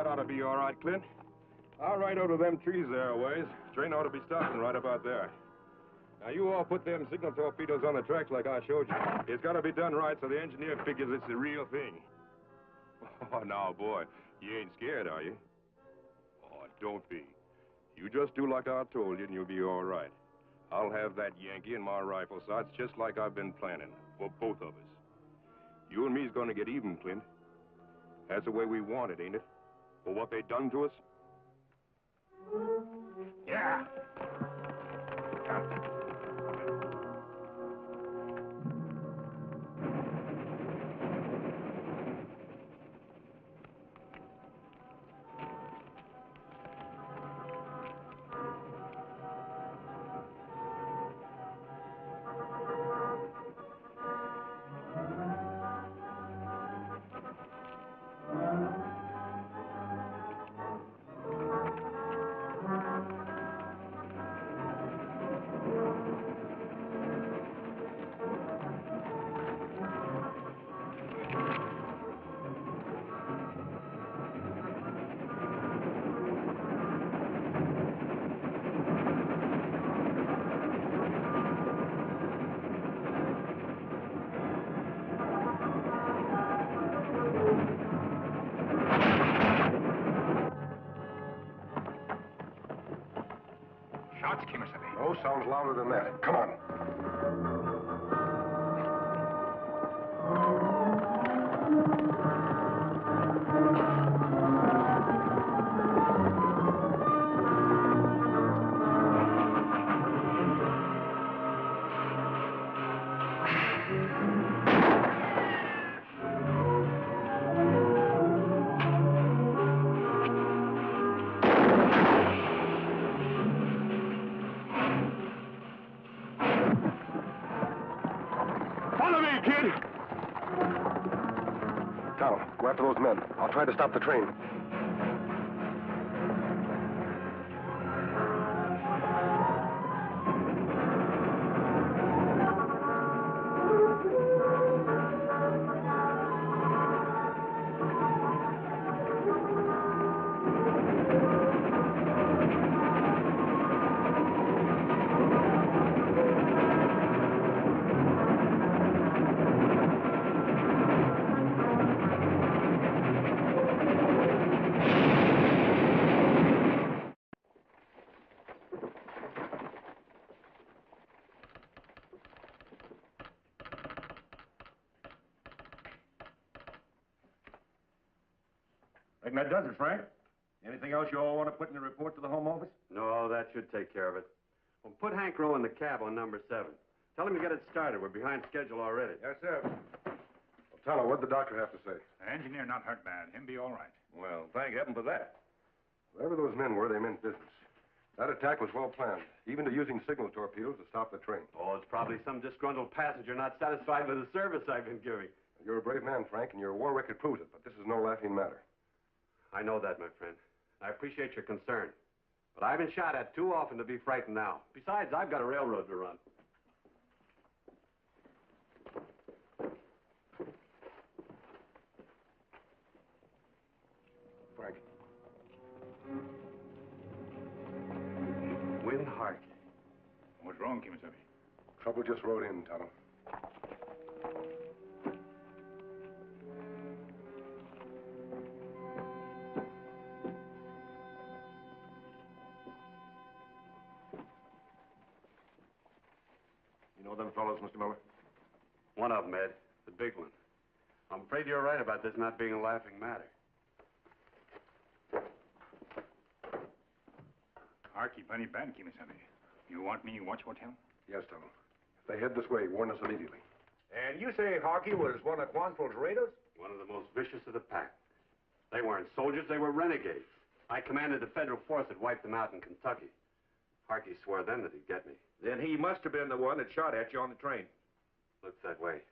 Daylight ought to be all right, Clint. I'll ride over to them trees there a ways. Train ought to be stopping right about there. Now, you all put them signal torpedoes on the tracks like I showed you. It's got to be done right so the engineer figures it's the real thing. Oh, now, boy, you ain't scared, are you? Oh, don't be. You just do like I told you and you'll be all right. I'll have that Yankee in my rifle sights just like I've been planning, for both of us. You and me's gonna get even, Clint. That's the way we want it, ain't it? For what they done to us? Yeah. Shots, Kemo Sabe. No sounds louder than that. Come on. Tonto, go after those men. I'll try to stop the train. Reckon that does it, Frank. Anything else you all want to put in the report to the Home Office? No, that should take care of it. Well, put Hank Rowe in the cab on number 7. Tell him to get it started. We're behind schedule already. Yes, sir. Well, Tonto, what'd the doctor have to say? The engineer not hurt bad. Him be all right. Well, thank heaven for that. Whatever those men were, they meant business. That attack was well planned, even to using signal torpedoes to stop the train. Oh, it's probably some disgruntled passenger not satisfied with the service I've been giving. You're a brave man, Frank, and your war record proves it, but this is no laughing matter. I know that, my friend. I appreciate your concern. But I've been shot at too often to be frightened now. Besides, I've got a railroad to run. Frank. Win Harkey. What's wrong, Kemo Sabe? Trouble just rode in, Tonto. You know them fellows, Mr. Miller? One of them, Ed. The big one. I'm afraid you're right about this not being a laughing matter. Harkey plenty bad, Kemo Sabe. You want me watch hotel? Yes, Tonto. If they head this way, warn us immediately. And you say Harkey was one of Quantrill's raiders? One of the most vicious of the pack. They weren't soldiers, they were renegades. I commanded the federal force that wiped them out in Kentucky. Harkey swore then that he'd get me. Then he must have been the one that shot at you on the train. Looks that way.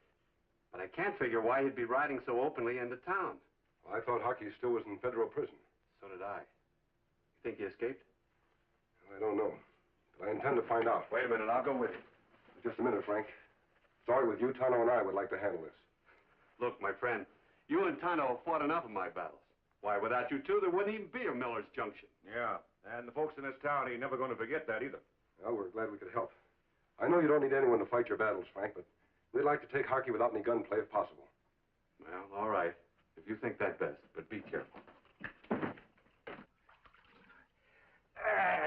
But I can't figure why he'd be riding so openly into town. Well, I thought Harkey still was in federal prison. So did I. You think he escaped? I don't know, but I intend to find out. Wait a minute, I'll go with you. Just a minute, Frank. Sorry, with you, Tonto and I would like to handle this. Look, my friend, you and Tonto have fought enough of my battles. Why, without you two, there wouldn't even be a Miller's Junction. Yeah, and the folks in this town ain't never going to forget that either. Well, we're glad we could help. I know you don't need anyone to fight your battles, Frank, but we'd like to take Harkey without any gunplay if possible. Well, all right. If you think that best, but be careful.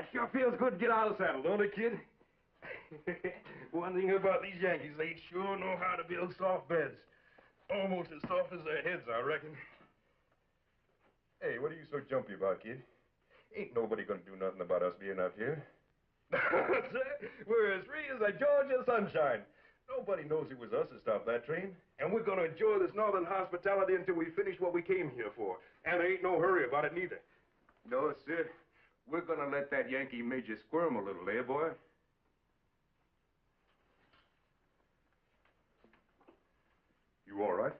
It sure feels good to get out of the saddle, don't it, kid? One thing about these Yankees, they sure know how to build soft beds. Almost as soft as their heads, I reckon. Hey, what are you so jumpy about, kid? Ain't nobody gonna do nothing about us being out here. We're as free as a Georgia sunshine. Nobody knows it was us that stopped that train. And we're gonna enjoy this northern hospitality until we finish what we came here for. And there ain't no hurry about it neither. No, sir. We're gonna let that Yankee major squirm a little, eh, boy? You all right?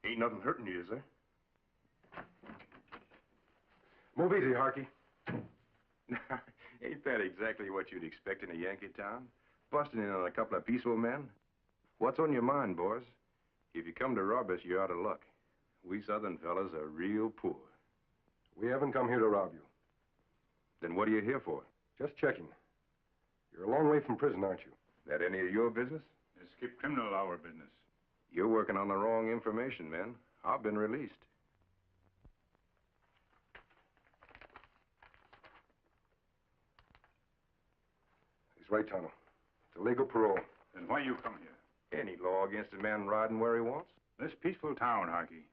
Ain't nothing hurting you, is there? Move easy, Harkey. Ain't that exactly what you'd expect in a Yankee town? Busting in on a couple of peaceful men? What's on your mind, boys? If you come to rob us, you're out of luck. We southern fellas are real poor. We haven't come here to rob you. Then what are you here for? Just checking. You're a long way from prison, aren't you? That any of your business? Let's keep criminal our business. You're working on the wrong information, man. I've been released. He's right, Tonto. It's a legal parole. Then why you come here? Any law against a man riding where he wants? This peaceful town, Harkey.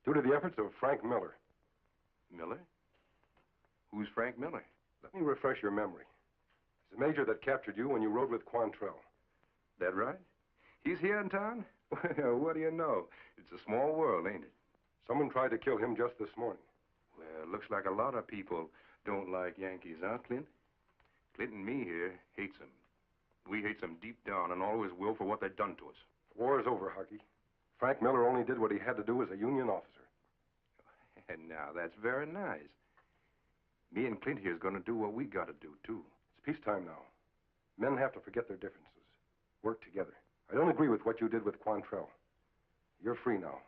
Due to the efforts of Frank Miller. Miller? Who's Frank Miller? Let me refresh your memory. He's the major that captured you when you rode with Quantrell. That right? He's here in town? Well, what do you know? It's a small world, ain't it? Someone tried to kill him just this morning. Well, looks like a lot of people don't like Yankees, huh, Clint? Clint and me here hates them. We hates them deep down and always will for what they've done to us. The war is over, Harkey. Frank Miller only did what he had to do as a Union officer. And now, that's very nice. Me and Clint here's gonna do what we gotta do, too. It's peacetime now. Men have to forget their differences. Work together. I don't agree with what you did with Quantrell. You're free now.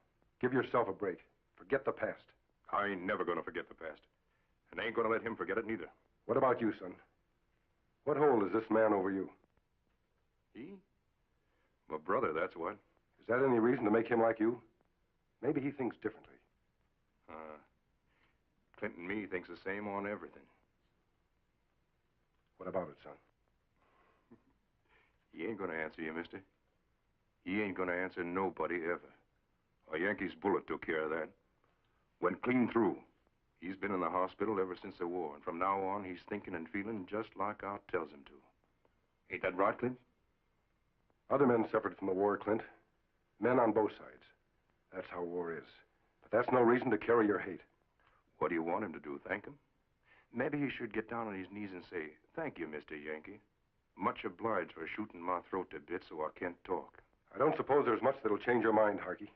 Give yourself a break. Forget the past. I ain't never gonna forget the past. And I ain't gonna let him forget it neither. What about you, son? What hold is this man over you? He? My brother, that's what. Is that any reason to make him like you? Maybe he thinks differently. Clint and me thinks the same on everything. What about it, son? He ain't gonna answer you, mister. He ain't gonna answer nobody ever. A Yankee's bullet took care of that. Went clean through. He's been in the hospital ever since the war, and from now on, he's thinking and feeling just like Art tells him to. Ain't that right, Clint? Other men suffered from the war, Clint. Men on both sides. That's how war is. But that's no reason to carry your hate. What do you want him to do, thank him? Maybe he should get down on his knees and say, "Thank you, Mr. Yankee. Much obliged for shooting my throat to bits so I can't talk." I don't suppose there's much that'll change your mind, Harkey.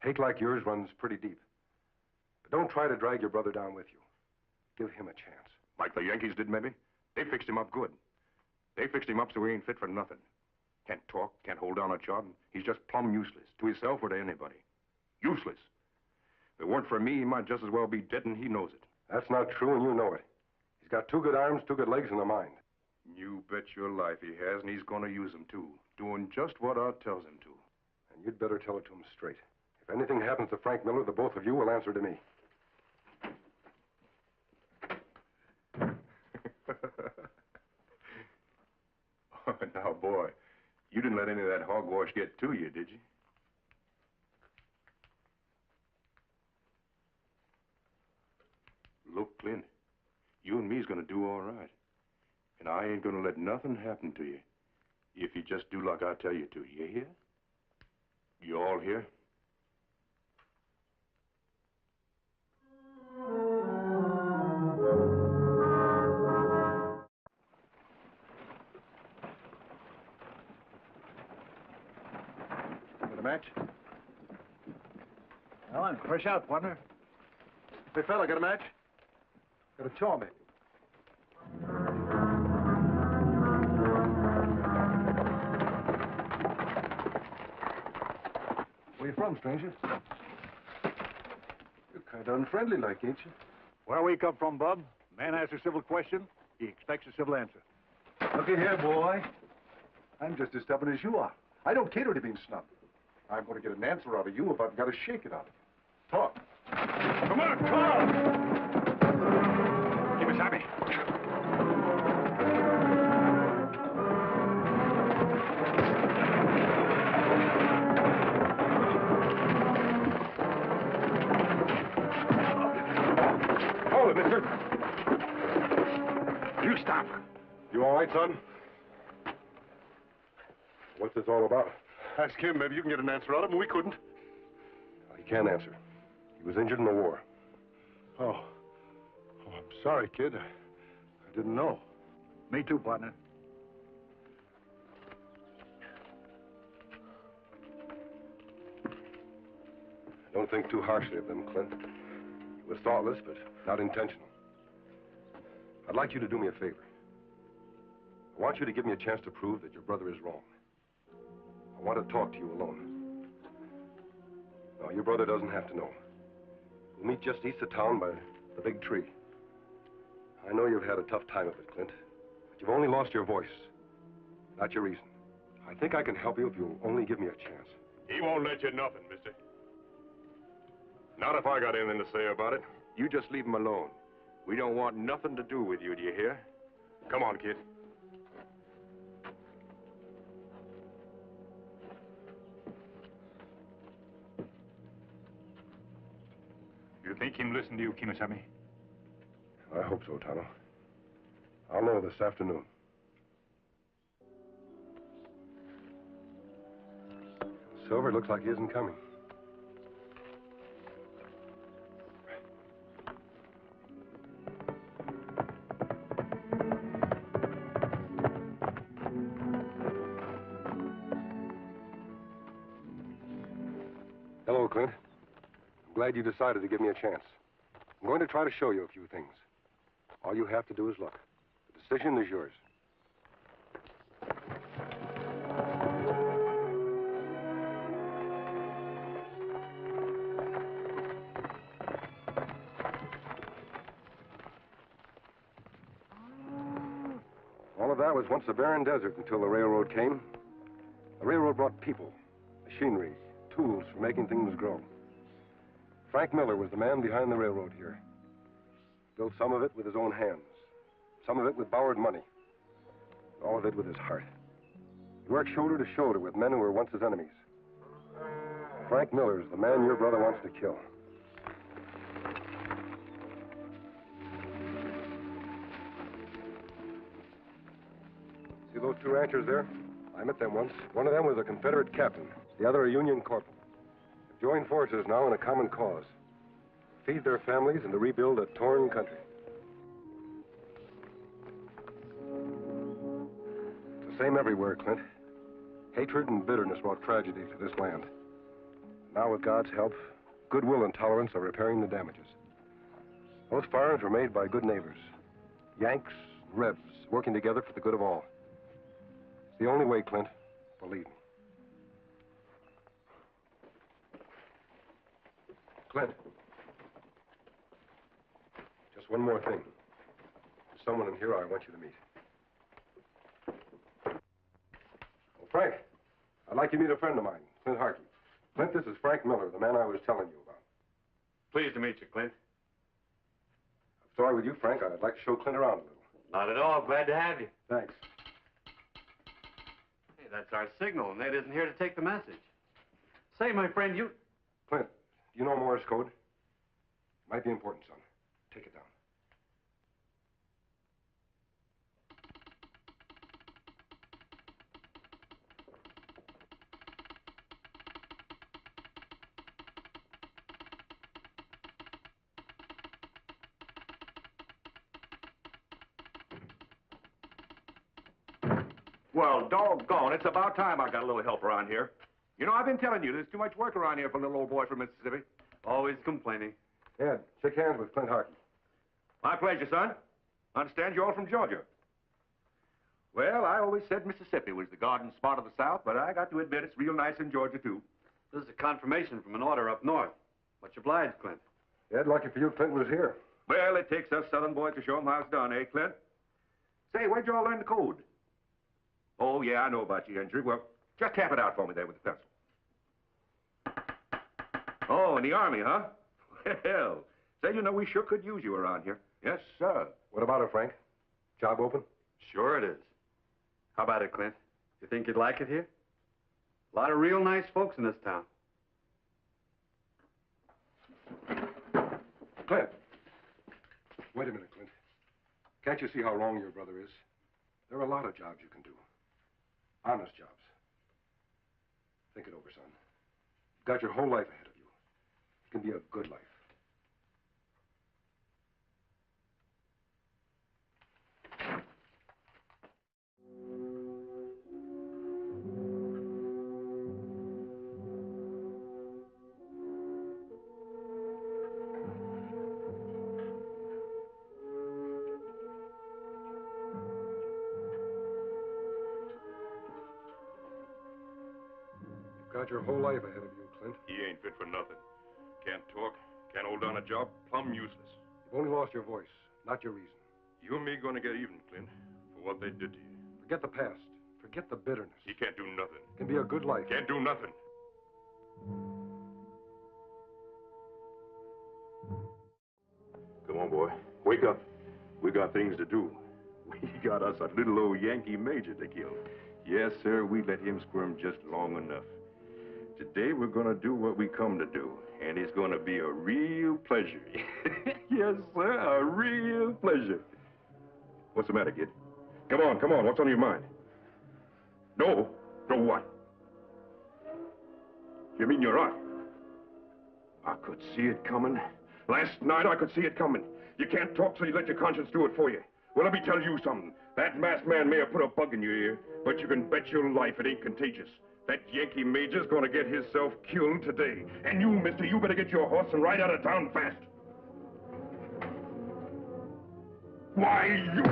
Hate like yours runs pretty deep. But don't try to drag your brother down with you. Give him a chance. Like the Yankees did, maybe? They fixed him up good. They fixed him up so he ain't fit for nothing. Can't talk, can't hold down a job. He's just plumb useless, to himself or to anybody. Useless. If it weren't for me, he might just as well be dead, and he knows it. That's not true, and you know it. He's got 2 good arms, 2 good legs, and a mind. You bet your life he has, and he's going to use them, too. Doing just what Art tells him to. And you'd better tell it to him straight. If anything happens to Frank Miller, the both of you will answer to me. Oh, now, boy, you didn't let any of that hogwash get to you, did you? Look, Clint, you and me's gonna do all right. And I ain't gonna let nothing happen to you if you just do like I tell you to. You hear? You all hear? Got a match? Well, I'm fresh out, partner. Hey, fella, got a match? Got a chaw, maybe. Where you from, stranger? You're Done friendly like, ain't you? Where we come from, Bub, man asks a civil question, he expects a civil answer. Looky here, boy. I'm just as stubborn as you are. I don't cater to being snubbed. I'm going to get an answer out of you if I've got to shake it out of you. Talk. Come on, talk! Kemo Sabe. Hold it, mister. You stop. You all right, son? What's this all about? Ask him. Maybe you can get an answer out of him. We couldn't. He can't answer. He was injured in the war. Oh, I'm sorry, kid. I didn't know. Me too, partner. Don't think too harshly of them, Clint. It was thoughtless, but not intentional. I'd like you to do me a favor. I want you to give me a chance to prove that your brother is wrong. I want to talk to you alone. No, your brother doesn't have to know. We'll meet just east of town by the big tree. I know you've had a tough time of it, Clint. But you've only lost your voice, not your reason. I think I can help you if you'll only give me a chance. He won't let you nothing, mister. Not if I got anything to say about it. You just leave him alone. We don't want nothing to do with you, do you hear? Come on, kid. You think him listen to you, Kemo Sabe? I hope so, Tonto. I'll know this afternoon. Silver, looks like he isn't coming. Hello, Clint. I'm glad you decided to give me a chance. I'm going to try to show you a few things. All you have to do is look. The decision is yours. All of that was once a barren desert until the railroad came. The railroad brought people, machinery, tools for making things grow. Frank Miller was the man behind the railroad here. Built some of it with his own hands, some of it with borrowed money, all of it with his heart. He worked shoulder to shoulder with men who were once his enemies. Frank Miller is the man your brother wants to kill. See those two ranchers there? I met them once. One of them was a Confederate captain, the other a Union corporal. They've joined forces now in a common cause. Feed their families and to rebuild a torn country. It's the same everywhere, Clint. Hatred and bitterness brought tragedy to this land. Now, with God's help, goodwill and tolerance are repairing the damages. Those farms were made by good neighbors. Yanks, Rebs, working together for the good of all. It's the only way, Clint. Believe me. Clint. Just one more thing. There's someone in here I want you to meet. Oh, Frank, I'd like you to meet a friend of mine, Clint Harkey. Clint, this is Frank Miller, the man I was telling you about. Pleased to meet you, Clint. I'm sorry with you, Frank. I'd like to show Clint around a little. Not at all. Glad to have you. Thanks. Hey, that's our signal, and Ned isn't here to take the message. Say, my friend, you... Clint, do you know Morse code? Might be important, son. Take it down. Well, doggone, it's about time I got a little help around here. You know, I've been telling you, there's too much work around here for a little old boy from Mississippi. Always complaining. Ed, shake hands with Clint Harkey. My pleasure, son. Understand you're all from Georgia. Well, I always said Mississippi was the garden spot of the South, but I got to admit it's real nice in Georgia, too. This is a confirmation from an order up north. Much obliged, Clint. Yeah, lucky for you, Clint was here. Well, it takes us Southern boys to show 'em how it's done, eh, Clint? Say, where'd you all learn the code? Oh, yeah, I know about your injury. Well, just tap it out for me there with the pencil. Oh, in the Army, huh? Well, say, you know, we sure could use you around here. Yes, sir. What about it, Frank? Job open? Sure it is. How about it, Clint? You think you'd like it here? A lot of real nice folks in this town. Clint. Wait a minute, Clint. Can't you see how wrong your brother is? There are a lot of jobs you can do. Honest jobs. Think it over, son. You've got your whole life ahead of you. It can be a good life. Got your whole life ahead of you, Clint. He ain't fit for nothing. Can't talk, can't hold down a job, plumb useless. You've only lost your voice, not your reason. You and me gonna get even, Clint, for what they did to you. Forget the past. Forget the bitterness. He can't do nothing. It can be a good life. Can't do nothing. Come on, boy. Wake up. We got things to do. We got us a little old Yankee major to kill. Yes, sir, we let him squirm just long enough. Today we're gonna do what we come to do, and it's gonna be a real pleasure. Yes, sir, a real pleasure. What's the matter, kid? Come on, what's on your mind? No? No what? You mean you're out? I could see it coming. Last night I could see it coming. You can't talk, so you let your conscience do it for you. Well, let me tell you something. That masked man may have put a bug in your ear, but you can bet your life it ain't contagious. That Yankee major's gonna get himself killed today. And you, mister, you better get your horse and ride out of town fast. Why, you...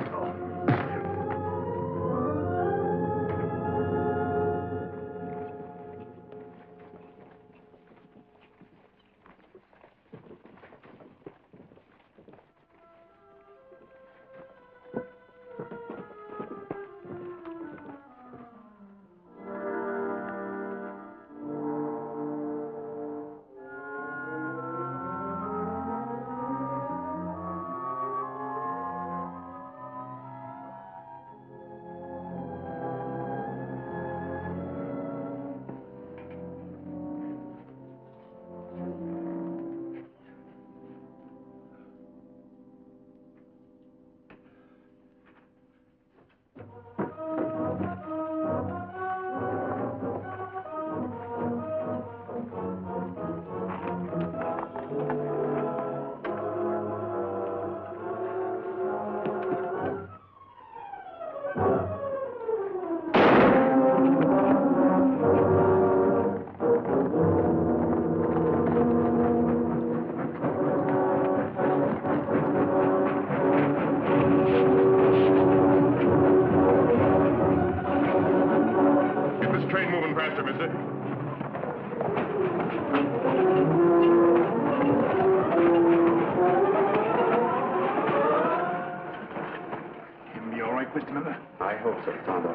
I hope so, Tonto.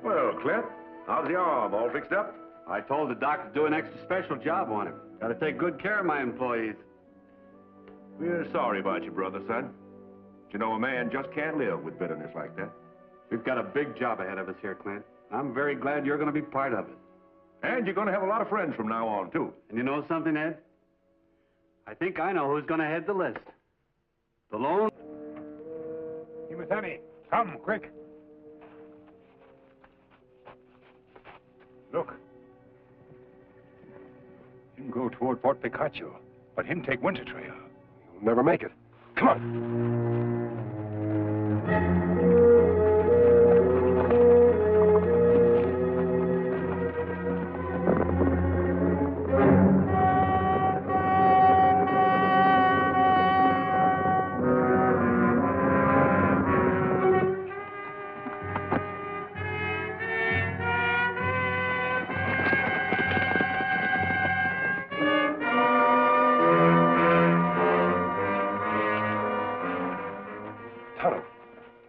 Well, Clint, how's the arm? All fixed up? I told the doc to do an extra special job on him. Got to take good care of my employees. We're sorry about your brother, son. But you know, a man just can't live with bitterness like that. We've got a big job ahead of us here, Clint. I'm very glad you're going to be part of it. And you're going to have a lot of friends from now on, too. And you know something, Ed? I think I know who's going to head the list. The lone... Kimasani, come, quick. Look. Him go toward Fort Picacho, but him take Winter Trail. You'll never make it. Come on.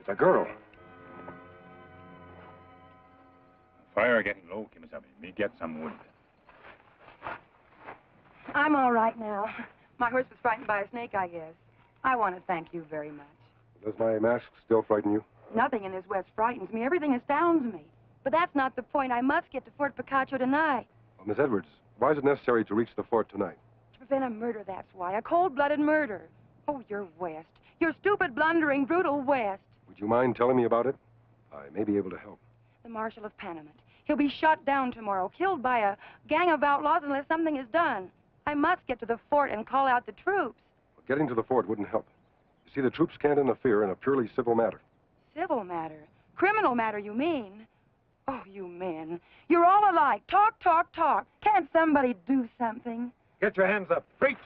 A girl. Fire getting low, Kemo Sabe. Me get some wood. I'm all right now. My horse was frightened by a snake, I guess. I want to thank you very much. Does my mask still frighten you? Nothing in this West frightens me. Everything astounds me. But that's not the point. I must get to Fort Picacho tonight. Well, Miss Edwards, why is it necessary to reach the fort tonight? To prevent a murder, that's why. A cold-blooded murder. Oh, you're West. You're stupid, blundering, brutal West. Would you mind telling me about it? I may be able to help. The Marshal of Panamint. He'll be shot down tomorrow, killed by a gang of outlaws unless something is done. I must get to the fort and call out the troops. Well, getting to the fort wouldn't help. You see, the troops can't interfere in a purely civil matter. Civil matter? Criminal matter, you mean? Oh, you men. You're all alike. Talk, talk, talk. Can't somebody do something? Get your hands up. Reach!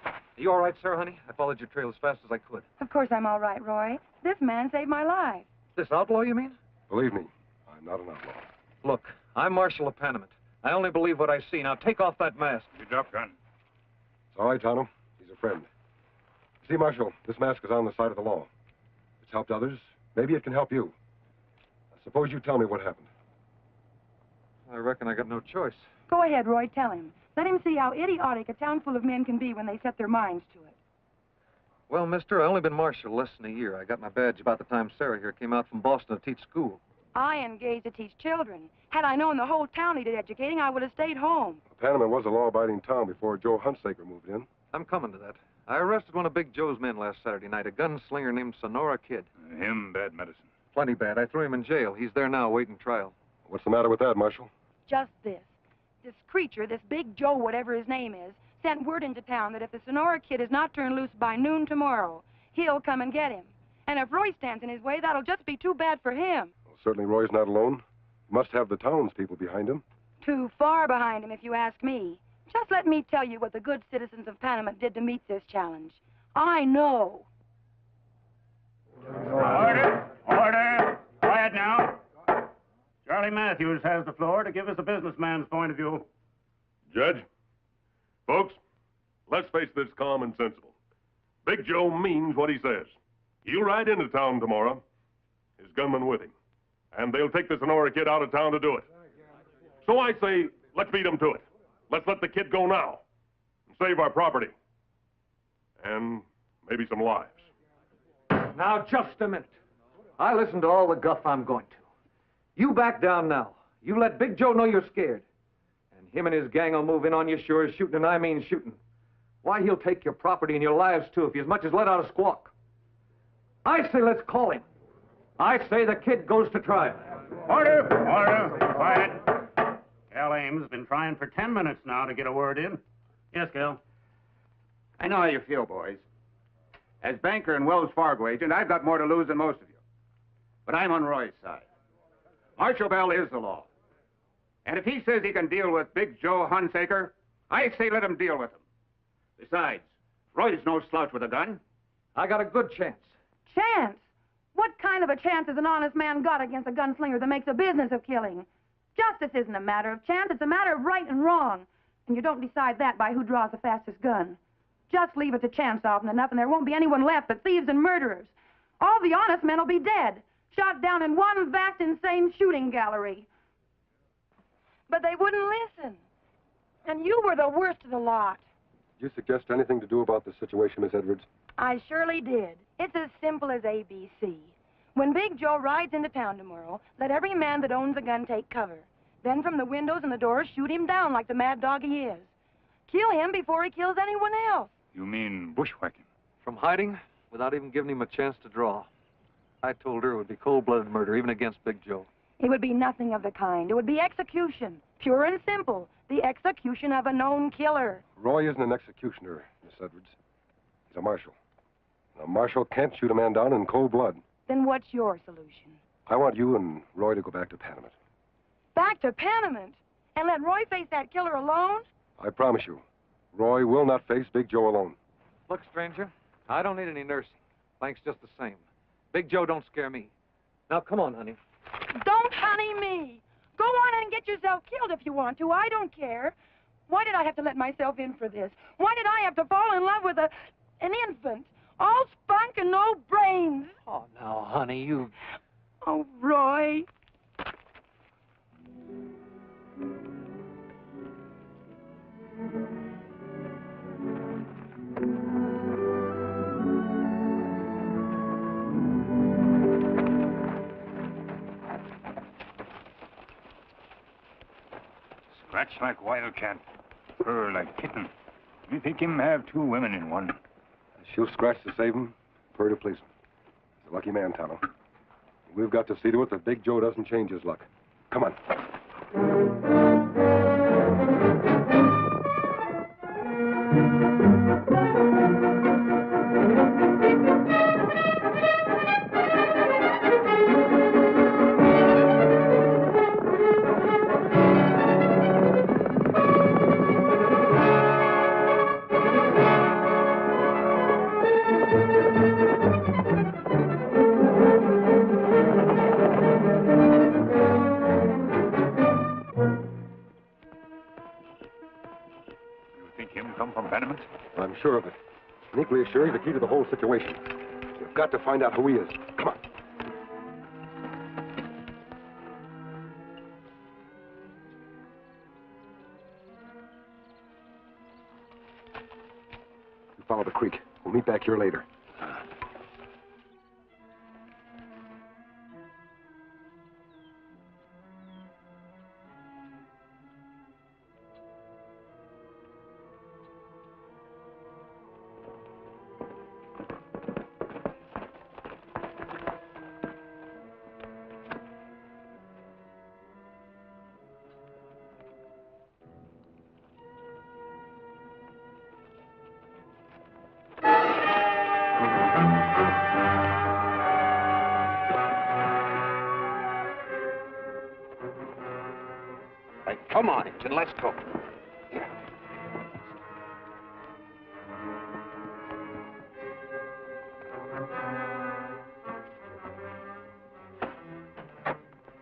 Are you all right, sir, honey? I followed your trail as fast as I could. Of course I'm all right, Roy. This man saved my life. This outlaw, you mean? Believe me, I'm not an outlaw. Look, I'm Marshal of Panamint. I only believe what I see. Now, take off that mask. You drop gun. It's all right, Tonto. He's a friend. See, Marshal, this mask is on the side of the law. It's helped others. Maybe it can help you. Suppose you tell me what happened. I reckon I got no choice. Go ahead, Roy. Tell him. Let him see how idiotic a town full of men can be when they set their minds to it. Well, mister, I only been marshal less than a year. I got my badge about the time Sarah here came out from Boston to teach school. I engaged to teach children. Had I known the whole town needed educating, I would have stayed home. Panama was a law-abiding town before Joe Hunsaker moved in. I'm coming to that. I arrested one of Big Joe's men last Saturday night, a gunslinger named Sonora Kid. Him bad medicine. Plenty bad. I threw him in jail. He's there now waiting trial. What's the matter with that, Marshal? Just this. This creature, this Big Joe, whatever his name is, sent word into town that if the Sonora Kid is not turned loose by noon tomorrow, he'll come and get him. And if Roy stands in his way, that'll just be too bad for him. Well, certainly Roy's not alone. He must have the townspeople behind him. Too far behind him, if you ask me. Just let me tell you what the good citizens of Panama did to meet this challenge. I know. Order! Order! Quiet now. Charlie Matthews has the floor to give us a businessman's point of view. Judge, folks, let's face this calm and sensible. Big Joe means what he says. He'll ride into town tomorrow, his gunman with him, and they'll take the Sonora Kid out of town to do it. So I say, let's beat him to it. Let's let the kid go now and save our property. And maybe some lives. Now, just a minute. I listened to all the guff I'm going to. You back down now. You let Big Joe know you're scared. And him and his gang will move in on you sure as shooting, and I mean shooting. Why, he'll take your property and your lives, too, if he as much as let out a squawk. I say let's call him. I say the kid goes to trial. Order! Order! Quiet. Cal Ames has been trying for 10 minutes now to get a word in. Yes, Cal? I know how you feel, boys. As banker and Wells Fargo agent, I've got more to lose than most of you. But I'm on Roy's side. Marshal Bell is the law. And if he says he can deal with Big Joe Hunsaker, I say let him deal with him. Besides, Roy's no slouch with a gun. I got a good chance. Chance? What kind of a chance has an honest man got against a gunslinger that makes a business of killing? Justice isn't a matter of chance, it's a matter of right and wrong. And you don't decide that by who draws the fastest gun. Just leave it to chance often enough, and there won't be anyone left but thieves and murderers. All the honest men will be dead. shot down in one vast, insane shooting gallery. But they wouldn't listen. And you were the worst of the lot. Did you suggest anything to do about the situation, Miss Edwards? I surely did. It's as simple as ABC. When Big Joe rides into town tomorrow, let every man that owns a gun take cover. Then from the windows and the doors, shoot him down like the mad dog he is. Kill him before he kills anyone else. You mean bushwhacking? From hiding, without even giving him a chance to draw. I told her it would be cold-blooded murder, even against Big Joe. It would be nothing of the kind. It would be execution. Pure and simple. The execution of a known killer. Roy isn't an executioner, Miss Edwards. He's a marshal. And a marshal can't shoot a man down in cold blood. Then what's your solution? I want you and Roy to go back to Panamint. Back to Panamint? And let Roy face that killer alone? I promise you, Roy will not face Big Joe alone. Look, stranger, I don't need any nursing. Thanks just the same. Big Joe don't scare me. Now, come on, honey. Don't honey me. Go on and get yourself killed if you want to. I don't care. Why did I have to let myself in for this? Why did I have to fall in love with an infant? All spunk and no brains. Oh, now, honey, you... Oh, Roy. Scratch like wildcat, purr like kitten. You think him have two women in one. She'll scratch to save him, purr to please him. He's a lucky man, Tonto. We've got to see to it that Big Joe doesn't change his luck. Come on. I'm sure of it. And equally as sure he's the key to the whole situation. We've got to find out who he is. Come on. You follow the creek. We'll meet back here later. Come on, Injun, let's go.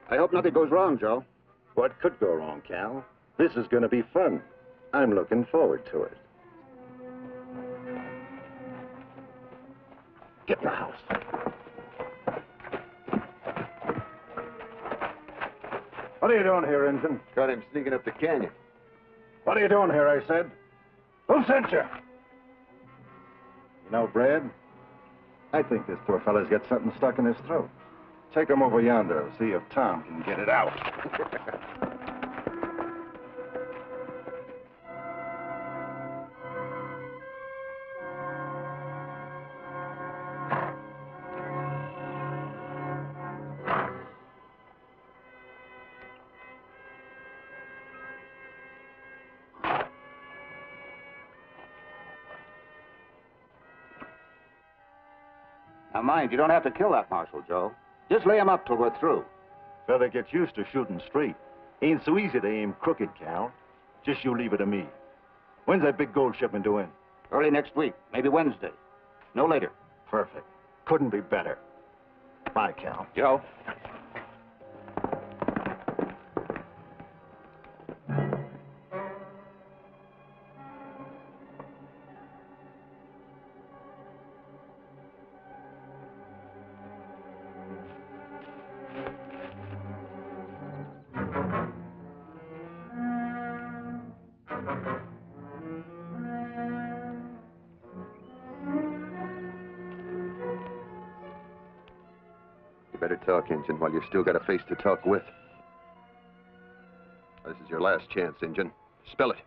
I hope nothing goes wrong, Joe. What could go wrong, Cal? This is going to be fun. I'm looking forward to it. Get in the house. What are you doing here, Injun? Got him sneaking up the canyon. What are you doing here, I said? Who sent you? You know, Brad, I think this poor fella's got something stuck in his throat. Take him over yonder and see if Tom can get it out. Now, mind, you don't have to kill that marshal, Joe. Just lay him up till we're through. Fella gets used to shooting straight. Ain't so easy to aim crooked, Cal. Just you leave it to me. When's that big gold shipment due in? Early next week, maybe Wednesday. No later. Perfect. Couldn't be better. Bye, Cal. Joe. better talk, Injun, while you've still got a face to talk with. This is your last chance, Injun. Spell it.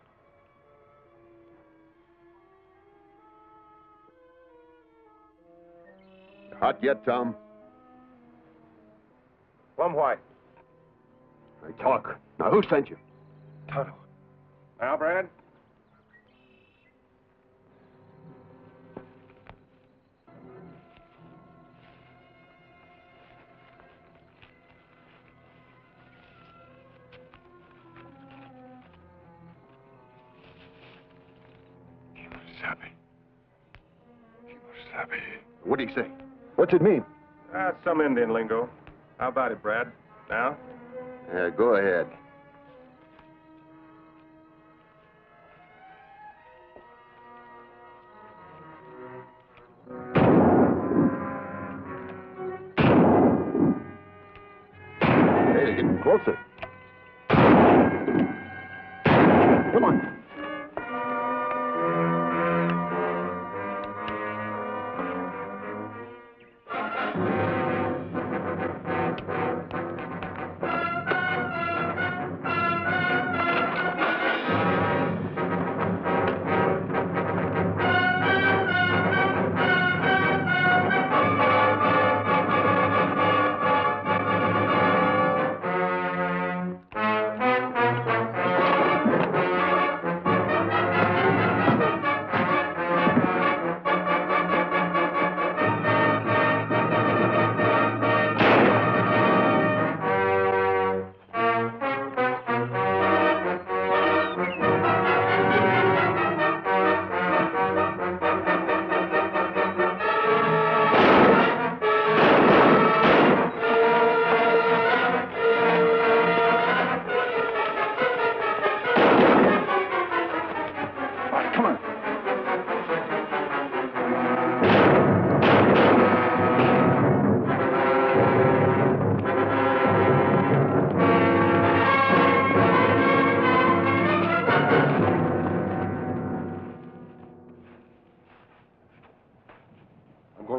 Hot yet, Tom? Plum white. I talk. Now, who sent you? Tonto. Now, Brad? Kemo Sabe. Kemo Sabe. What'd he say? What's it mean? Some Indian lingo. How about it, Brad? Now? Yeah, go ahead. Hey, you're getting closer. Come on.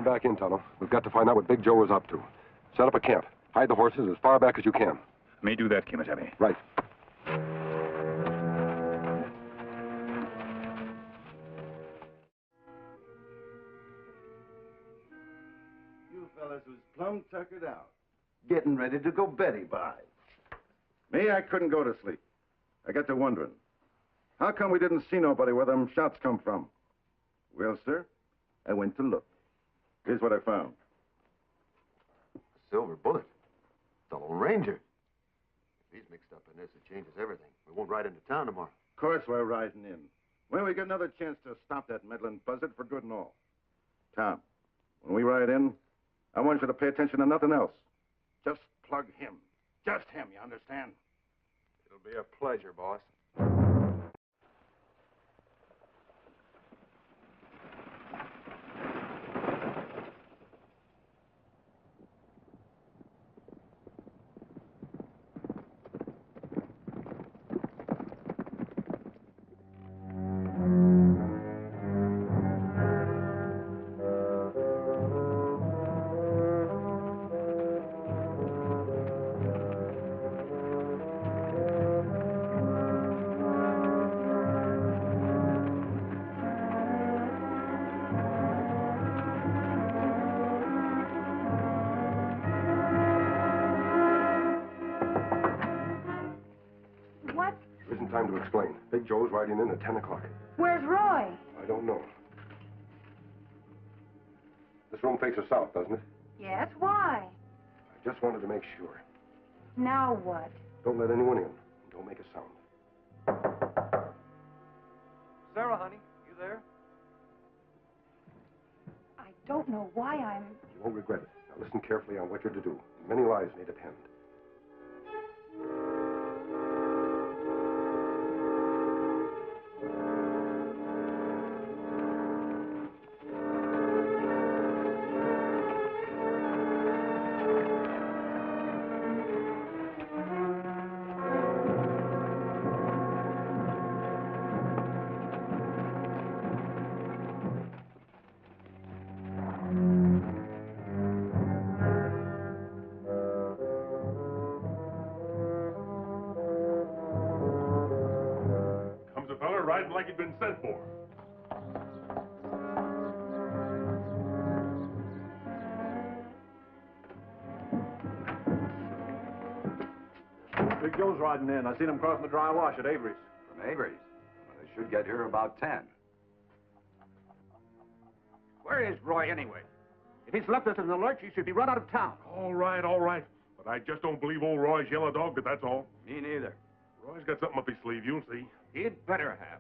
Back in, Tonto. We've got to find out what Big Joe was up to. Set up a camp. Hide the horses as far back as you can. May do that, Kemo Sabe. Right. You fellas was plumb tuckered out. Getting ready to go Betty by. Me, I couldn't go to sleep. I got to wondering. How come we didn't see nobody where them shots come from? Well, sir, I went to look. Here's what I found. Silver bullet. It's a Lone Ranger. If he's mixed up in this, it changes everything. We won't ride into town tomorrow. Of course we're riding in. When we get another chance to stop that meddling buzzard for good and all. Tom, when we ride in, I want you to pay attention to nothing else. Just plug him. Just him, you understand? It'll be a pleasure, boss. Time to explain. Big Joe's riding in at 10 o'clock. Where's Roy? I don't know. This room faces south, doesn't it? Yes, why? I just wanted to make sure. Now what? Don't let anyone in. Don't make a sound. Sarah, honey, you there? I don't know why I'm... You won't regret it. Now listen carefully on what you're to do. Many lives may depend. like he'd been sent for. Big Joe's riding in. I seen him crossing the dry wash at Avery's. From Avery's? Well, they should get here about 10. Where is Roy, anyway? If he's left us in the lurch, he should be run out of town. All right, all right. But I just don't believe old Roy's yellow dog, but that's all. Me neither. Roy's got something up his sleeve, you'll see. He'd better have.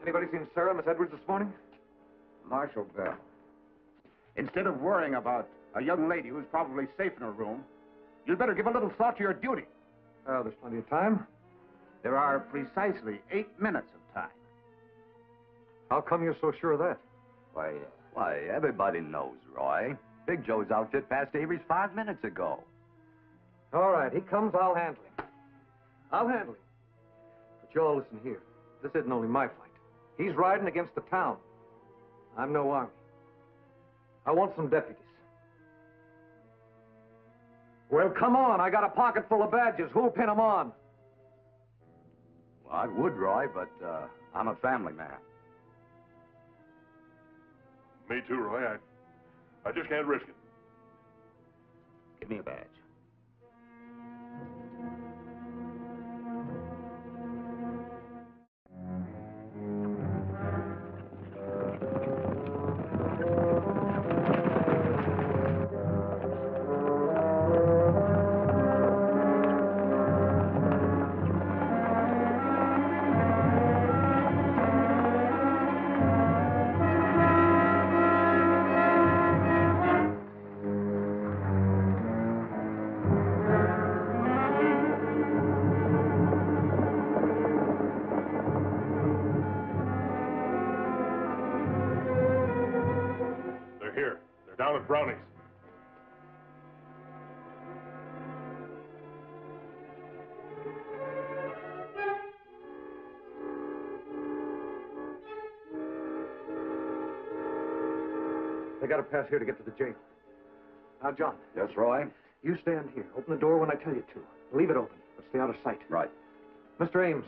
Anybody seen Sarah, Miss Edwards, this morning? Marshal Bell. Instead of worrying about a young lady who's probably safe in her room, you'd better give a little thought to your duty. Oh, there's plenty of time. There are precisely 8 minutes of time. How come you're so sure of that? Why, everybody knows, Roy. Big Joe's outfit passed Avery's 5 minutes ago. All right, he comes, I'll handle him. I'll handle him. But you all listen here. This isn't only my fight. He's riding against the town. I'm no army. I want some deputies. Well, come on. I got a pocket full of badges. Who'll pin them on? Well, I would, Roy, but I'm a family man. Me too, Roy. I just can't risk it. Give me a badge. Down at Brownie's. They got to pass here to get to the jail. Now, John. Yes, Roy? You stand here. Open the door when I tell you to. Leave it open, but stay out of sight. Right. Mr. Ames,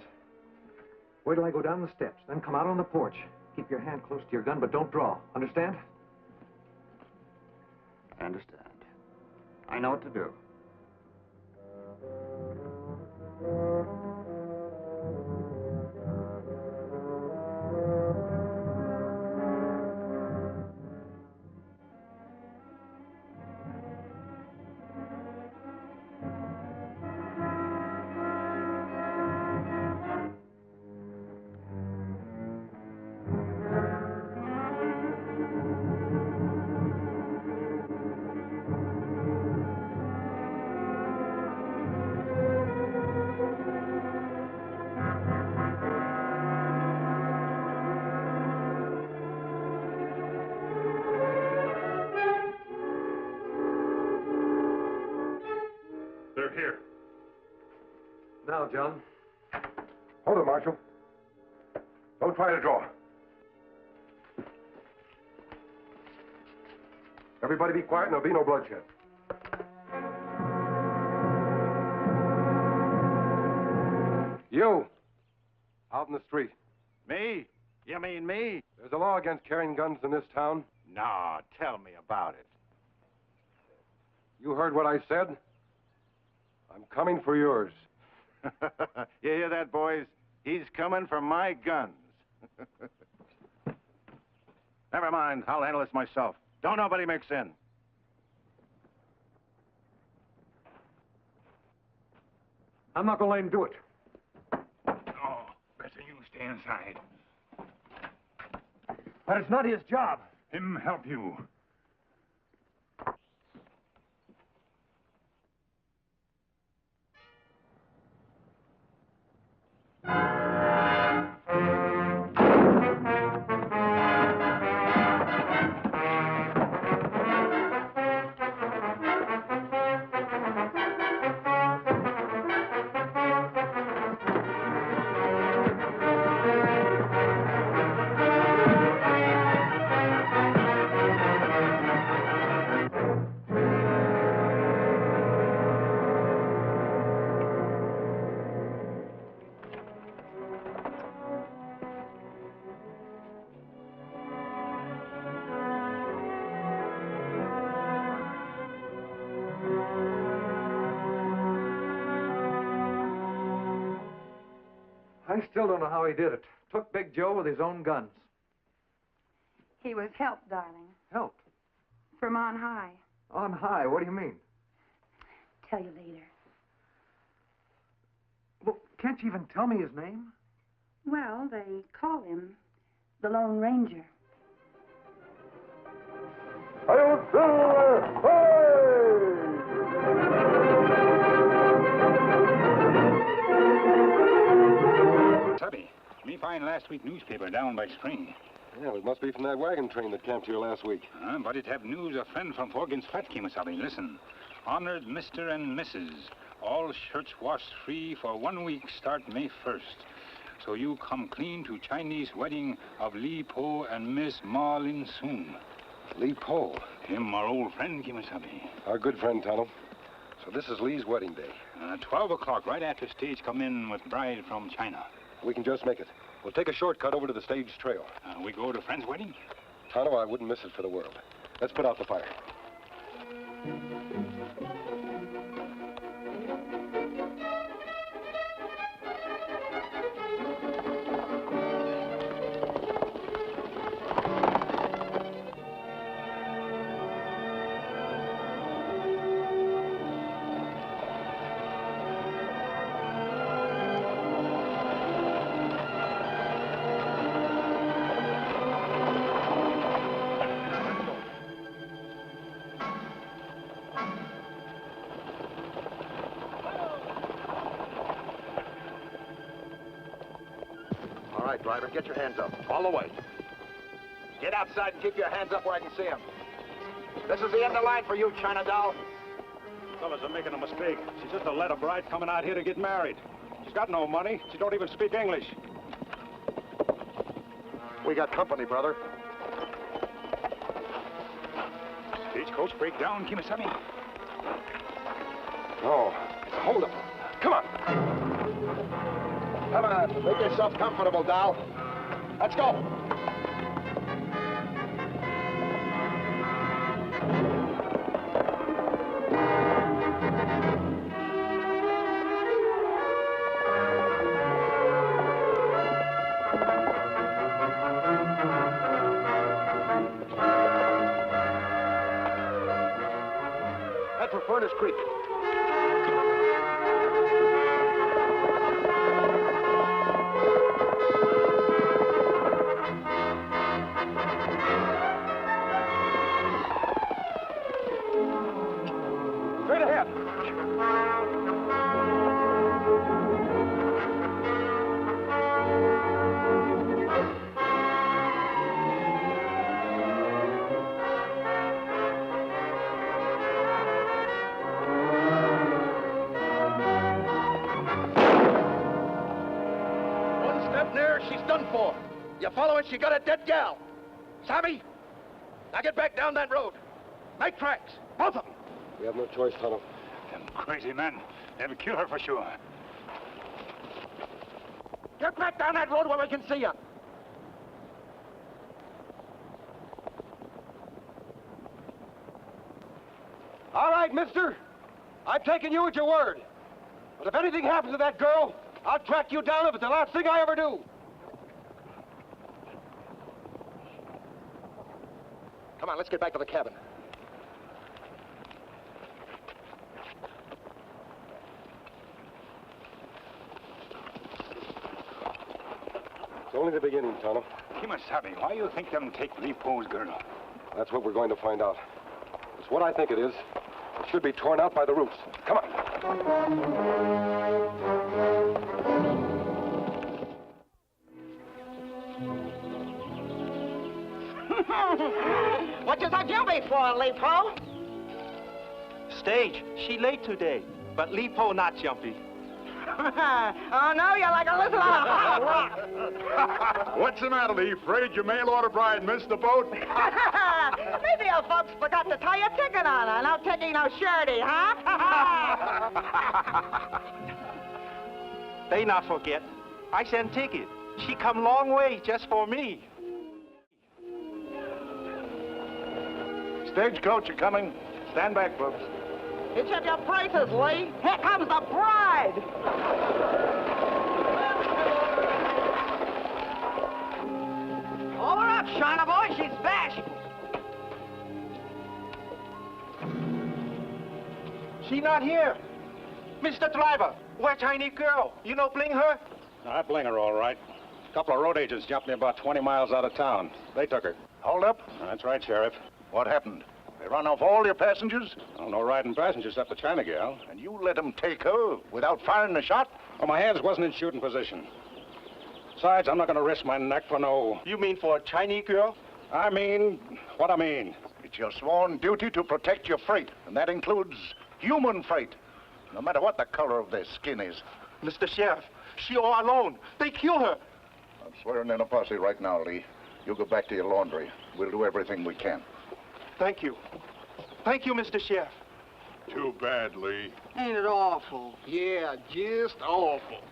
wait till I go down the steps, then come out on the porch. Keep your hand close to your gun, but don't draw. Understand? I understand. I know what to do. They're here. Now, John. Hold it, Marshal. Don't try to draw. Everybody be quiet and there'll be no bloodshed. You, out in the street. Me? You mean me? There's a law against carrying guns in this town. No, tell me about it. You heard what I said? I'm coming for yours. You hear that, boys? He's coming for my guns. Never mind. I'll handle this myself. Don't nobody mix in. I'm not going to let him do it. Oh, better you stay inside. But it's not his job. Him help you. I still don't know how he did it. Took Big Joe with his own guns. He was helped, darling. Helped? From on high. On high? What do you mean? Tell you later. Well, can't you even tell me his name? Well, they call him the Lone Ranger. Sabe, me find last week newspaper down by spring. Yeah, it must be from that wagon train that camped here last week. But it have news a friend from Forgan's Flat, Kemo Sabe. Listen. Honored Mr. and Mrs. All shirts washed free for 1 week, start May 1st. So you come clean to Chinese wedding of Li Po and Miss Ma Lin Soon. Li Po? Him, our old friend, Kemo Sabe. Our good friend, Tonto. So this is Lee's wedding day. 12 o'clock, right after stage come in with bride from China. We can just make it. We'll take a shortcut over to the stage trail. We go to friend's wedding? Tonto, I wouldn't miss it for the world. Let's put out the fire. All right, driver, get your hands up. All the way. Get outside and keep your hands up where I can see them. This is the end of the line for you, China doll. Fellas are making a mistake. She's just a letter bride coming out here to get married. She's got no money. She don't even speak English. We got company, brother. Stagecoach break down, Kemo Sabe. No, it's a holdup. Come on. Come on, make yourself comfortable, doll. Let's go. Head for Furnace Creek. Straight ahead. One step nearer, she's done for. You follow it, she got a dead gal. Sabe? Now get back down that road. Make tracks, both of them. We have no choice, Tonto. Them crazy men. They'll kill her for sure. Get back down that road where we can see you. All right, mister. I've taken you at your word. But if anything happens to that girl, I'll track you down if it's the last thing I ever do. Come on, let's get back to the cabin. It's only the beginning, Tonto. Kemo Sabe, why you think them take Li Po's girl? That's what we're going to find out. It's what I think it is. It should be torn out by the roots. Come on. What you thought you be for, Li Po? Stage, she late today, but Li Po not jumpy. Oh, no, you're like a little hot rock. What's the matter? Are you afraid your mail order bride missed the boat? Maybe your folks forgot to tie your ticket on her. No taking no surety, huh? They not forget. I sent ticket. She come long way just for me. Stagecoach are coming. Stand back, folks. Hitch up your prices, Lee. Here comes the bride. China boy, she's bashful. She not here. Mr. Driver, where Chinese girl? You know bling her? I bling her all right. A couple of road agents jumped me about 20 miles out of town. They took her. Hold up. That's right, Sheriff. What happened? They run off all your passengers? Oh, no riding passengers except the China gal. And you let them take her without firing a shot? Oh, my hands wasn't in shooting position. Besides, I'm not going to risk my neck for no... You mean for a Chinese girl? I mean what I mean. It's your sworn duty to protect your freight, and that includes human freight, no matter what the color of their skin is. Mr. Sheriff, she all alone. They kill her. I'm swearing in a posse right now, Lee. You go back to your laundry. We'll do everything we can. Thank you. Thank you, Mr. Sheriff. Too bad, Lee. Ain't it awful? Yeah, just awful.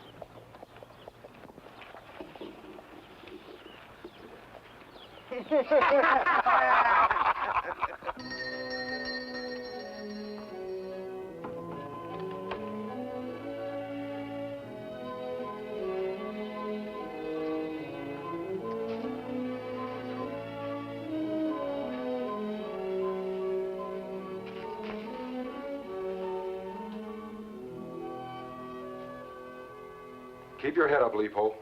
Keep your head up, Leepo.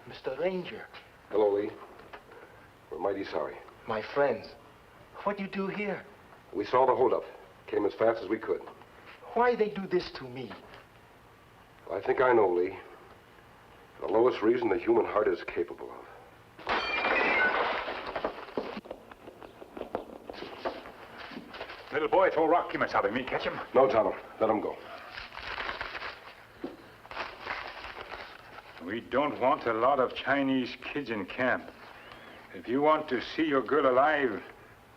Mr. Ranger, Hello, Lee. We're mighty sorry. my friends, what you do here? We saw the holdup. Came as fast as we could. Why they do this to me? I think I know, Lee. The lowest reason the human heart is capable of. Little boy, throw a rock, Kemo Sabe. Me catch him? No, Tonto. Let him go. We don't want a lot of Chinese kids in camp. If you want to see your girl alive,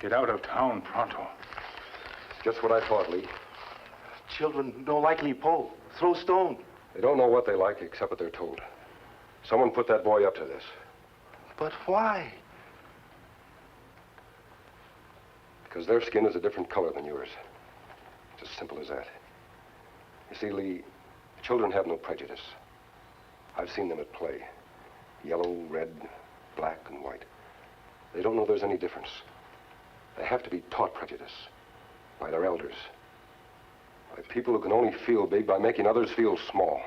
get out of town pronto. Just what I thought, Lee. Children don't like Lipo. Throw stone. They don't know what they like except what they're told. Someone put that boy up to this. But why? Because their skin is a different color than yours. It's as simple as that. You see, Lee, children have no prejudice. I've seen them at play. Yellow, red, black, and white. They don't know there's any difference. They have to be taught prejudice by their elders. By people who can only feel big by making others feel small.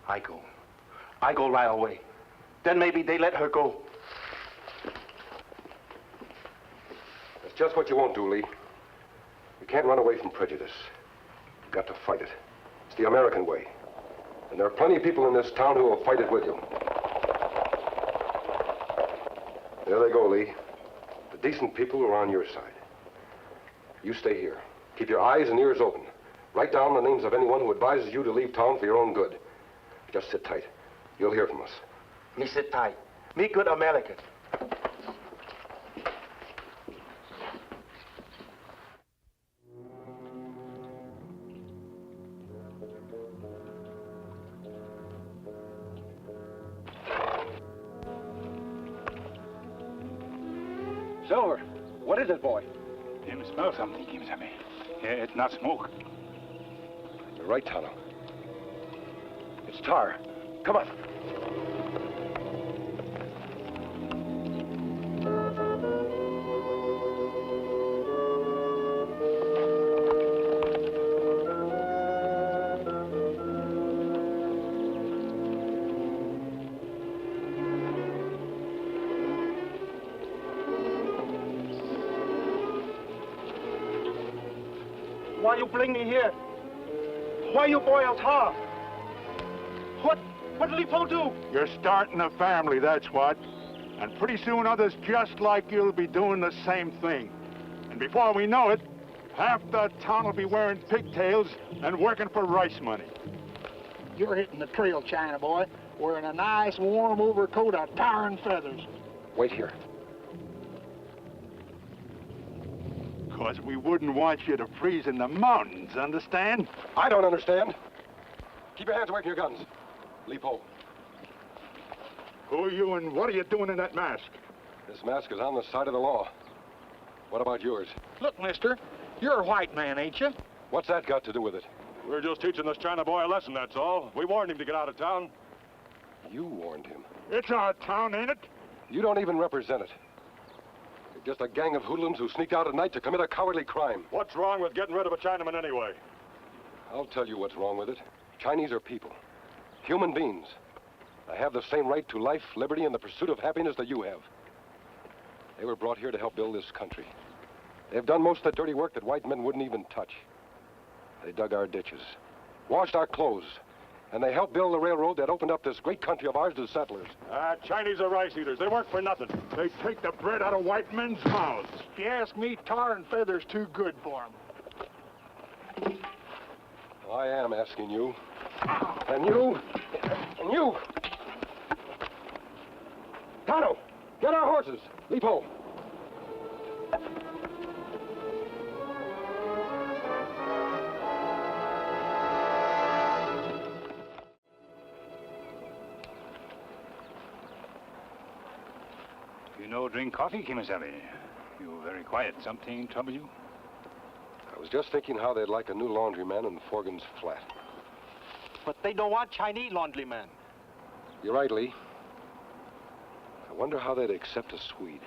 I go right away. Then maybe they let her go. That's just what you won't do, Lee. You can't run away from prejudice. You've got to fight it. It's the American way. And there are plenty of people in this town who will fight it with you. There they go, Lee. The decent people who are on your side. You stay here. Keep your eyes and ears open. Write down the names of anyone who advises you to leave town for your own good. Just sit tight. You'll hear from us. Me sit tight. Me good American. Silver, what is it, boy? Him smell something, Kemo Sabe. Yeah, it's not smoke. You're right, Tonto. It's tar. Come on. Why you bring me here? Why you boil tar? What did Lipo do? You're starting a family, that's what. And pretty soon others just like you'll be doing the same thing. And before we know it, half the town will be wearing pigtails and working for rice money. You're hitting the trail, China boy, wearing a nice warm overcoat of tar and feathers. Wait here. Because we wouldn't want you to freeze in the mountains, understand? I don't understand. Keep your hands away from your guns. Lipo. Who are you and what are you doing in that mask? This mask is on the side of the law. What about yours? Look, mister, you're a white man, ain't you? What's that got to do with it? We're just teaching this China boy a lesson, that's all. We warned him to get out of town. You warned him. It's our town, ain't it? You don't even represent it. You're just a gang of hoodlums who sneaked out at night to commit a cowardly crime. What's wrong with getting rid of a Chinaman anyway? I'll tell you what's wrong with it. Chinese are people. Human beings. They have the same right to life, liberty, and the pursuit of happiness that you have. They were brought here to help build this country. They've done most of the dirty work that white men wouldn't even touch. They dug our ditches, washed our clothes, and they helped build the railroad that opened up this great country of ours to settlers. Chinese are rice eaters. They work for nothing. They take the bread out of white men's mouths. If you ask me, tar and feather's too good for 'em. I am asking you. And you. And you. Tonto, get our horses. Leap home. You no drink coffee, Kemo Sabe? You very quiet. Something trouble you? I was just thinking how they'd like a new laundryman in Forgan's flat. But they don't want Chinese laundrymen. You're right, Lee. I wonder how they'd accept a Swede.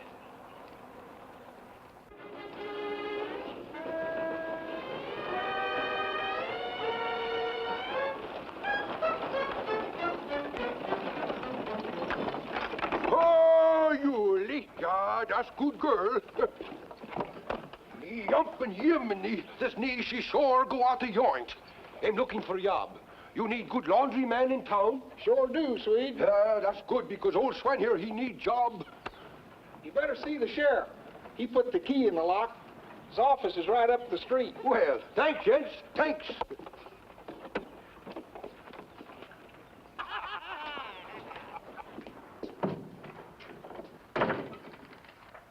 Oh, Yuli. Yeah, that's good girl. Yumpin' Yiminy, this knee she sure go out the joint. I'm looking for a job. You need good laundryman in town? Sure do, Swede. That's good, because old Sven here, he need job. You better see the sheriff. He put the key in the lock. His office is right up the street. Well, thanks, gents. Thanks.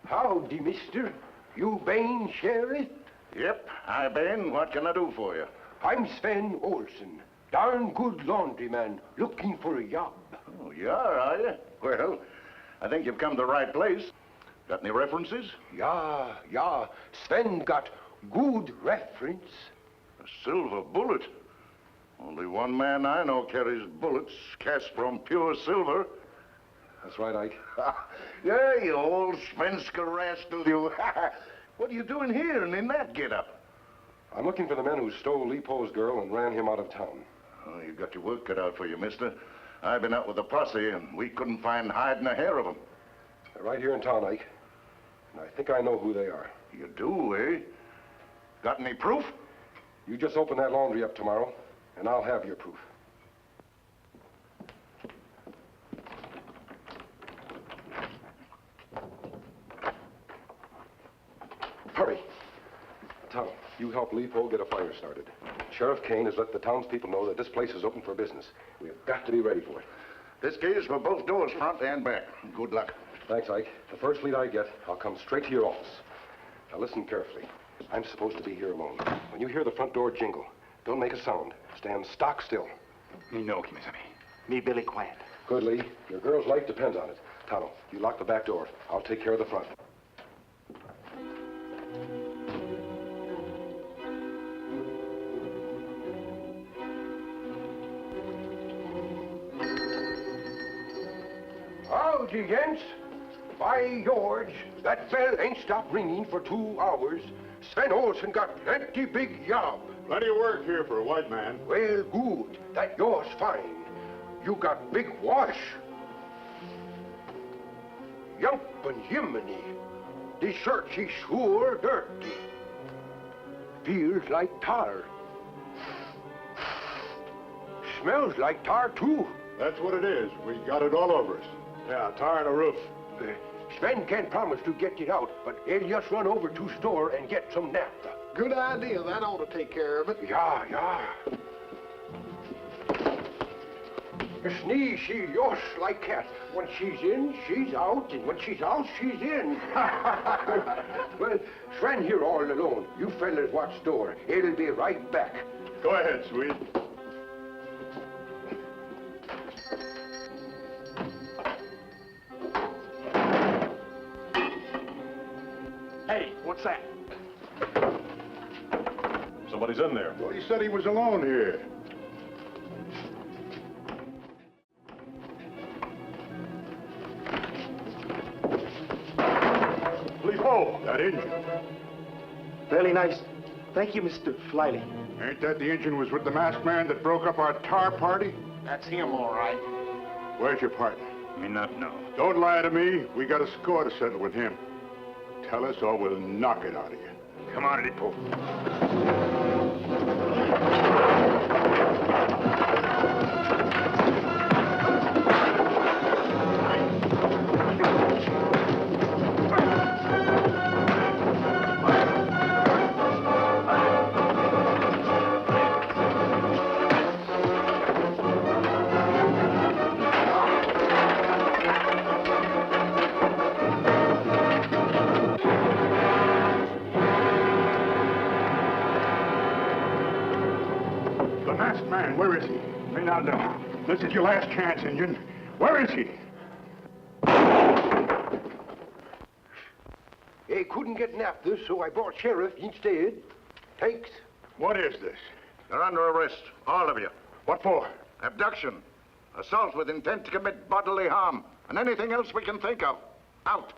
Howdy, mister. You Bain Sheriff? Yep, I been. What can I do for you? I'm Sven Olsen. Darn good laundryman, looking for a job. Oh, you are you? Well, I think you've come to the right place. Got any references? Yeah. Sven got good reference. A silver bullet? Only one man I know carries bullets cast from pure silver. That's right, Ike. Yeah, you old Svenska rascal, you. What are you doing here and in that get-up? I'm looking for the men who stole Lee Poe's girl and ran him out of town. Oh, you've got your work cut out for you, mister. I've been out with the posse, and we couldn't find hide and a hair of them. They're right here in town, Ike. And I think I know who they are. You do, eh? Got any proof? You just open that laundry up tomorrow, and I'll have your proof. Hurry. Tom, you help Lee Poe get a fire started. Sheriff Kane has let the townspeople know that this place is open for business. We've got to be ready for it. This key is for both doors, front and back. Good luck. Thanks, Ike. The first lead I get, I'll come straight to your office. Now listen carefully. I'm supposed to be here alone. When you hear the front door jingle, don't make a sound. Stand stock still. Me no, Kemo Sabe. Me Billy quiet. Good, Lee. Your girl's life depends on it. Tonto, you lock the back door. I'll take care of the front. Howdy, gents. By George, that bell ain't stopped ringing for 2 hours. Sven Olsen got plenty big job. Plenty of work here for a white man. Well, good. That yours fine. You got big wash. Yumpin' Jiminy. The shirt, she's sure dirty. Feels like tar. Smells like tar, too. That's what it is. We got it all over us. Yeah, tar on the roof. Sven can't promise to get it out, but he'll just run over to store and get some naphtha. Good idea. That ought to take care of it. Yeah. The sneeze, she yosh like cat. When she's in, she's out, and when she's out, she's in. Well, Sven here all alone. You fellas watch door. He'll be right back. Go ahead, Swede. Hey, what's that? Somebody's in there. Well, he said he was alone here. that engine. Very nice. Thank you, Mr. Flyleaf. Ain't that the engine was with the masked man that broke up our tar party? That's him, all right. Where's your partner? Me not know. Don't lie to me. We got a score to settle with him. Tell us or we'll knock it out of you. Come on, Lipo. Where is he? Me not know. This is your last chance, Indian. Where is he? I couldn't get an after, so I brought Sheriff instead. Thanks. What is this? You're under arrest, all of you. What for? Abduction, assault with intent to commit bodily harm, and anything else we can think of. Out.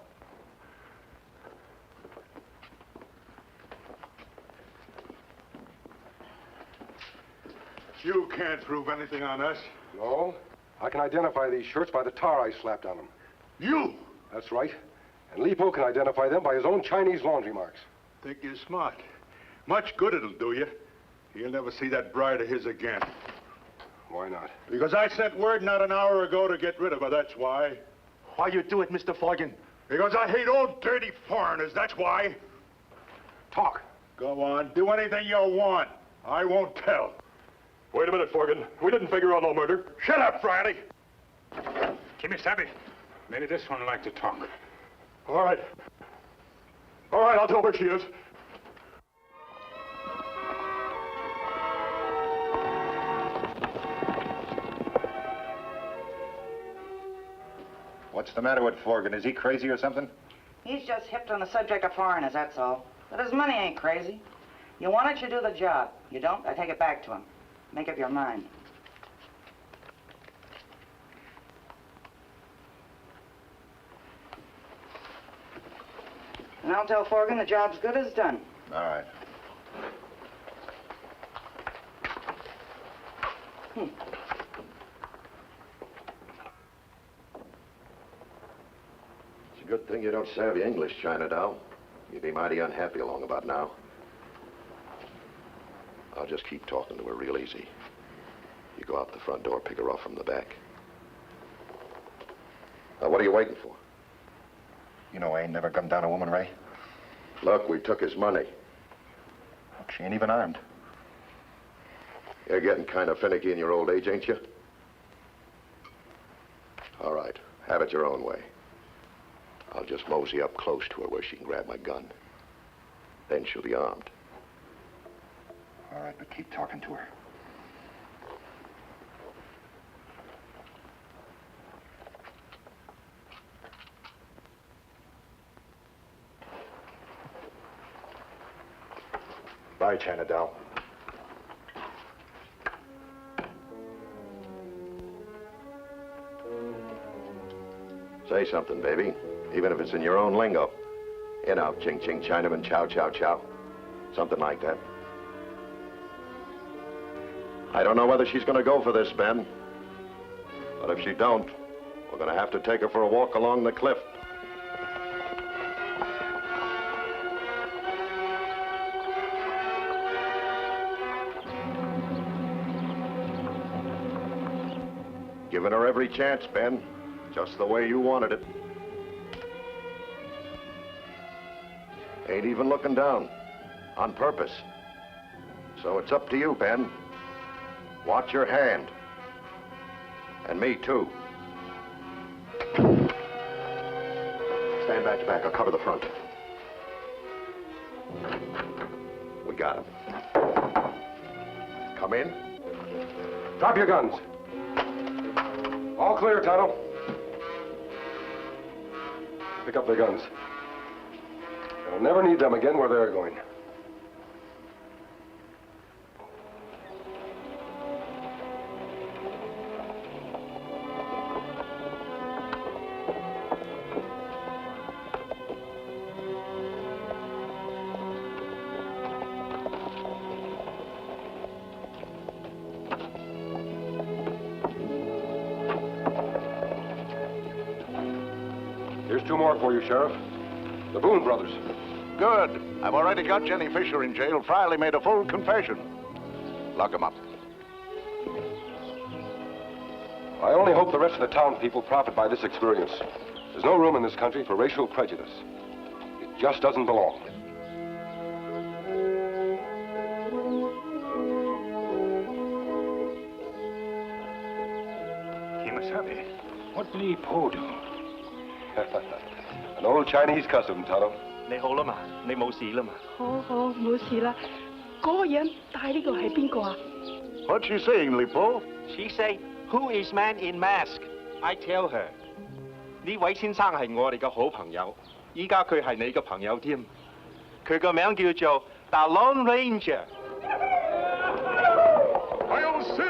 You can't prove anything on us. No. I can identify these shirts by the tar I slapped on them. You? That's right. And Lipo can identify them by his own Chinese laundry marks. Think you're smart. Much good it'll do you. You'll never see that bride of his again. Why not? Because I sent word not an hour ago to get rid of her, that's why. Why you do it, Mr. Forgan? Because I hate old dirty foreigners, that's why. Talk. Go on, do anything you want. I won't tell. Wait a minute, Forgan. We didn't figure out no murder. Shut up, Friday. Kemo Sabe. Maybe this one would like to talk. All right. All right, I'll tell where she is. What's the matter with Forgan? Is he crazy or something? He's just hipped on the subject of foreigners, that's all. But his money ain't crazy. You want it, you do the job. You don't, I take it back to him. Make up your mind. And I'll tell Forgan the job's good as done. All right. It's a good thing you don't savvy English, China Doll. You'd be mighty unhappy along about now. I'll just keep talking to her real easy. You go out the front door, pick her off from the back. Now, what are you waiting for? You know I ain't never gunned down a woman, Ray. Look, we took his money. Look, she ain't even armed. You're getting kind of finicky in your old age, ain't you? All right, have it your own way. I'll just mosey up close to her where she can grab my gun. Then she'll be armed. All right, but keep talking to her. Bye, China Doll. Say something, baby. Even if it's in your own lingo. In out, ching ching Chinaman, chow chow chow. Something like that. I don't know whether she's going to go for this, Ben. But if she don't, we're going to have to take her for a walk along the cliff. Giving her every chance, Ben. Just the way you wanted it. Ain't even looking down. On purpose. So it's up to you, Ben. Watch your hand. And me, too. Stand back to back. I'll cover the front. We got him. Come in. Drop your guns. All clear, Tonto. Pick up their guns. They'll never need them again where they're going. 2 more for you, Sheriff. The Boone brothers. Good. I've already got Jenny Fisher in jail. Friley made a full confession. Lock him up. I only hope the rest of the town people profit by this experience. There's no room in this country for racial prejudice. It just doesn't belong. Kemo Sabe, what will Po do? An old Chinese custom, Tonto. 你好啦嘛，你冇事啦嘛。好好，冇事啦。嗰個人戴呢個係邊個啊？ What's she saying, Lipo? She say, "Who is man in mask?" I tell her, 呢位先生係我哋嘅好朋友，依家佢係你嘅朋友添。佢個名叫做 The Lone Ranger。I'll see